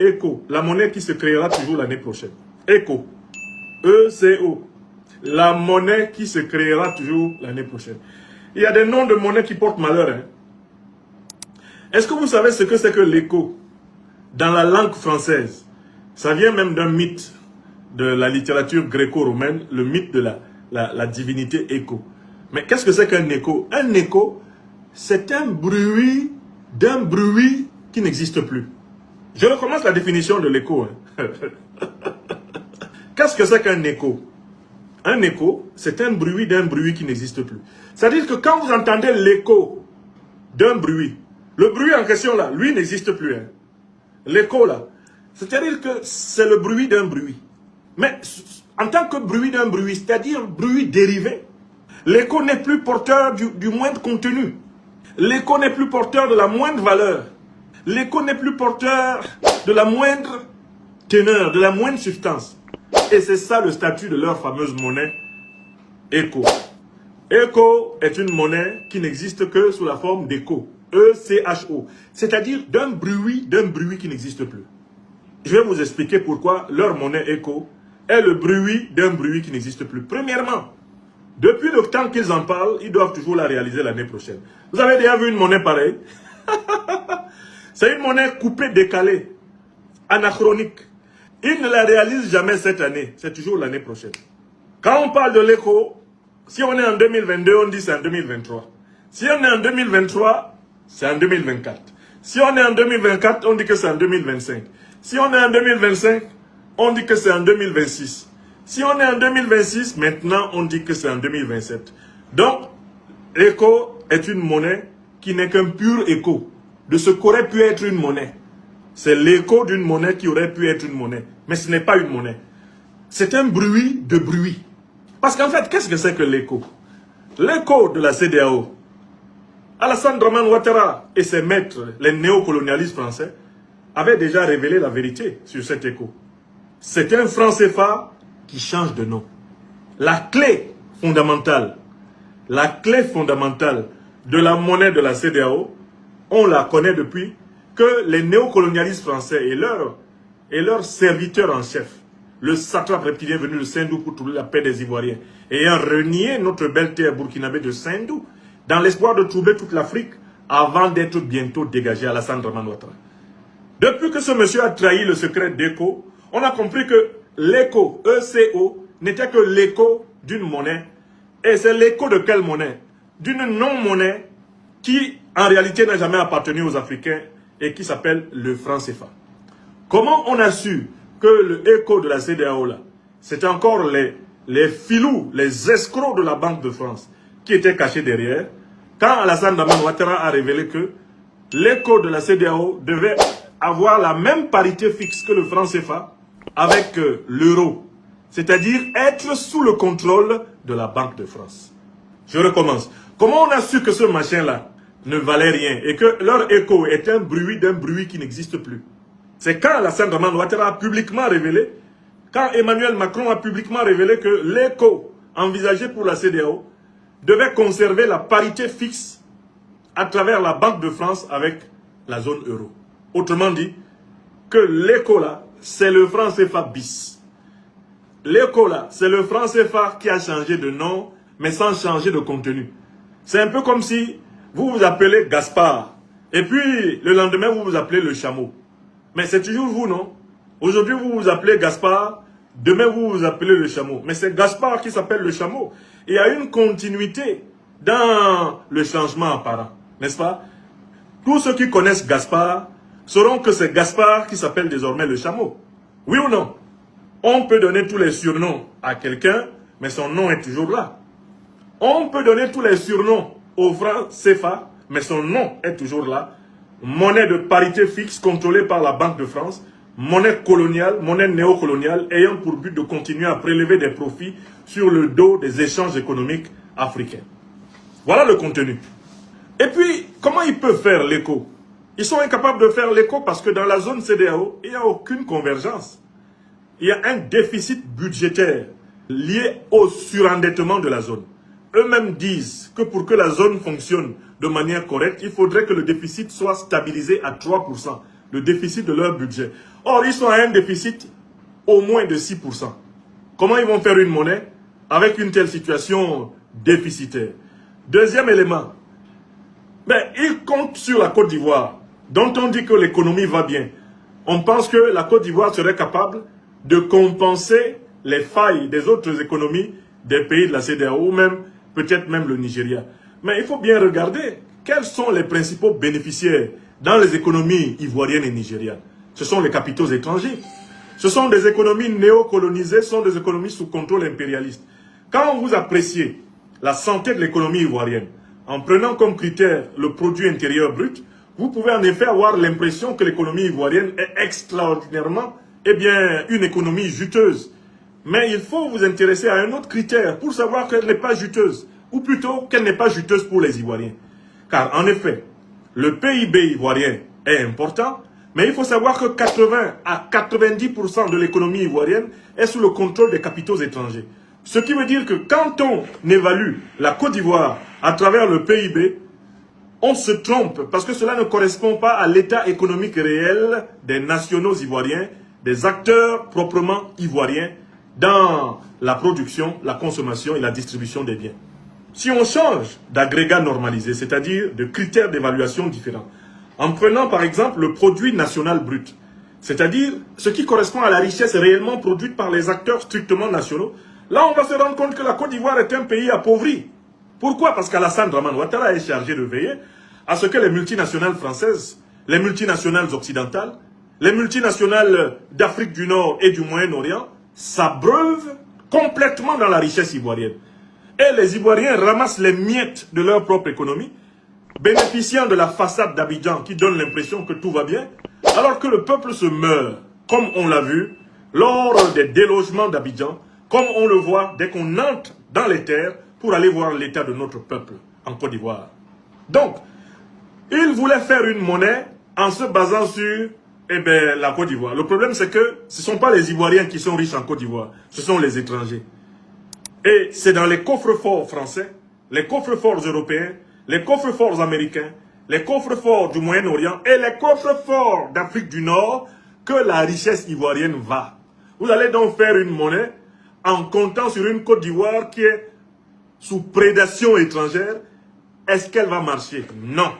ECO, la monnaie qui se créera toujours l'année prochaine. ECO. E-C-O. La monnaie qui se créera toujours l'année prochaine. Il y a des noms de monnaie qui portent malheur. Hein. Est-ce que vous savez ce que c'est que l'écho dans la langue française? Ça vient même d'un mythe de la littérature gréco-romaine, le mythe de la divinité écho. Mais qu'est-ce que c'est qu'un écho? Un écho, c'est un bruit d'un bruit qui n'existe plus. Je recommence la définition de l'écho. Hein. Qu'est-ce que c'est qu'un écho? Un écho, c'est un bruit d'un bruit qui n'existe plus. C'est-à-dire que quand vous entendez l'écho d'un bruit, le bruit en question là, lui n'existe plus. Hein. L'écho là, c'est-à-dire que c'est le bruit d'un bruit. Mais en tant que bruit d'un bruit, c'est-à-dire bruit dérivé, l'écho n'est plus porteur du moindre contenu. L'écho n'est plus porteur de la moindre valeur. L'écho n'est plus porteur de la moindre teneur, de la moindre substance. Et c'est ça le statut de leur fameuse monnaie, écho. Écho est une monnaie qui n'existe que sous la forme d'écho. E-C-H-O. C'est-à-dire d'un bruit qui n'existe plus. Je vais vous expliquer pourquoi leur monnaie écho est le bruit d'un bruit qui n'existe plus. Premièrement, depuis le temps qu'ils en parlent, ils doivent toujours la réaliser l'année prochaine. Vous avez déjà vu une monnaie pareille? C'est une monnaie coupée, décalée, anachronique. Ils ne la réalisent jamais cette année. C'est toujours l'année prochaine. Quand on parle de l'écho, si on est en 2022, on dit c'est en 2023. Si on est en 2023, c'est en 2024. Si on est en 2024, on dit que c'est en 2025. Si on est en 2025, on dit que c'est en 2026. Si on est en 2026, maintenant, on dit que c'est en 2027. Donc, l'écho est une monnaie qui n'est qu'un pur écho de ce qu'aurait pu être une monnaie. C'est l'écho d'une monnaie qui aurait pu être une monnaie. Mais ce n'est pas une monnaie. C'est un bruit de bruit. Parce qu'en fait, qu'est-ce que c'est que l'écho? L'écho de la CEDEAO, Alassane Dramane Ouattara et ses maîtres, les néocolonialistes français, avaient déjà révélé la vérité sur cet écho. C'est un franc CFA qui change de nom. La clé fondamentale de la monnaie de la CEDEAO, on la connaît depuis que les néocolonialistes français et leurs serviteurs en chef, le satrape reptilien venu de Sendou pour trouver la paix des Ivoiriens, ayant renié notre belle terre burkinabé de Sendou, dans l'espoir de trouver toute l'Afrique avant d'être bientôt dégagé à Alassane Dramane Ouattara. Depuis que ce monsieur a trahi le secret d'écho, on a compris que l'écho, E-C-O, n'était que l'écho d'une monnaie. Et c'est l'écho de quelle monnaie? D'une non-monnaie qui, en réalité, n'a jamais appartenu aux Africains et qui s'appelle le franc CFA. Comment on a su que le écho de la CEDEAO, là, c'était encore les filous, les escrocs de la Banque de France qui étaient cachés derrière, quand Alassane Dramane Ouattara a révélé que l'écho de la CEDEAO devait avoir la même parité fixe que le franc CFA avec l'euro, c'est-à-dire être sous le contrôle de la Banque de France. Je recommence. Comment on a su que ce machin-là ne valait rien et que leur écho est un bruit d'un bruit qui n'existe plus? C'est quand Alassane Dramane Ouattara a publiquement révélé, quand Emmanuel Macron a publiquement révélé que l'écho envisagé pour la CEDEAO devait conserver la parité fixe à travers la Banque de France avec la zone euro. Autrement dit, que l'écho là, c'est le franc CFA bis. L'écho là, c'est le franc CFA qui a changé de nom, mais sans changer de contenu. C'est un peu comme si vous vous appelez Gaspard, et puis le lendemain vous vous appelez le chameau. Mais c'est toujours vous, non? Aujourd'hui vous vous appelez Gaspard, demain vous vous appelez le chameau. Mais c'est Gaspard qui s'appelle le chameau. Il y a une continuité dans le changement apparent, n'est-ce pas? Tous ceux qui connaissent Gaspard sauront que c'est Gaspard qui s'appelle désormais le chameau. Oui ou non? On peut donner tous les surnoms à quelqu'un, mais son nom est toujours là. On peut donner tous les surnoms au franc CFA, mais son nom est toujours là. Monnaie de parité fixe contrôlée par la Banque de France, monnaie coloniale, monnaie néocoloniale, ayant pour but de continuer à prélever des profits sur le dos des échanges économiques africains. Voilà le contenu. Et puis, comment ils peuvent faire l'écho? Ils sont incapables de faire l'écho parce que dans la zone CEDEAO, il n'y a aucune convergence. Il y a un déficit budgétaire lié au surendettement de la zone. Eux-mêmes disent que pour que la zone fonctionne de manière correcte, il faudrait que le déficit soit stabilisé à 3%. le déficit de leur budget. Or, ils sont à un déficit au moins de 6%. Comment ils vont faire une monnaie avec une telle situation déficitaire? Deuxième élément, ils comptent sur la Côte d'Ivoire, dont on dit que l'économie va bien. On pense que la Côte d'Ivoire serait capable de compenser les failles des autres économies des pays de la CEDEAO, ou même, peut-être même le Nigeria. Mais il faut bien regarder quels sont les principaux bénéficiaires dans les économies ivoiriennes et nigérianes. Ce sont les capitaux étrangers. Ce sont des économies néocolonisées, ce sont des économies sous contrôle impérialiste. Quand vous appréciez la santé de l'économie ivoirienne, en prenant comme critère le produit intérieur brut, vous pouvez en effet avoir l'impression que l'économie ivoirienne est extraordinairement, une économie juteuse. Mais il faut vous intéresser à un autre critère pour savoir qu'elle n'est pas juteuse, ou plutôt qu'elle n'est pas juteuse pour les Ivoiriens. Car en effet, le PIB ivoirien est important, mais il faut savoir que 80 à 90% de l'économie ivoirienne est sous le contrôle des capitaux étrangers. Ce qui veut dire que quand on évalue la Côte d'Ivoire à travers le PIB, on se trompe parce que cela ne correspond pas à l'état économique réel des nationaux ivoiriens, des acteurs proprement ivoiriens dans la production, la consommation et la distribution des biens. Si on change d'agrégat normalisé, c'est-à-dire de critères d'évaluation différents, en prenant par exemple le produit national brut, c'est-à-dire ce qui correspond à la richesse réellement produite par les acteurs strictement nationaux, là on va se rendre compte que la Côte d'Ivoire est un pays appauvri. Pourquoi? Parce qu'Alassane Draman Ouattara est chargé de veiller à ce que les multinationales françaises, les multinationales occidentales, les multinationales d'Afrique du Nord et du Moyen-Orient s'abreuvent complètement dans la richesse ivoirienne. Et les Ivoiriens ramassent les miettes de leur propre économie, bénéficiant de la façade d'Abidjan qui donne l'impression que tout va bien, alors que le peuple se meurt, comme on l'a vu lors des délogements d'Abidjan, comme on le voit dès qu'on entre dans les terres pour aller voir l'état de notre peuple en Côte d'Ivoire. Donc, ils voulaient faire une monnaie en se basant sur la Côte d'Ivoire. Le problème, c'est que ce ne sont pas les Ivoiriens qui sont riches en Côte d'Ivoire, ce sont les étrangers. Et c'est dans les coffres-forts français, les coffres-forts européens, les coffres-forts américains, les coffres-forts du Moyen-Orient et les coffres-forts d'Afrique du Nord que la richesse ivoirienne va. Vous allez donc faire une monnaie en comptant sur une Côte d'Ivoire qui est sous prédation étrangère. Est-ce qu'elle va marcher? Non.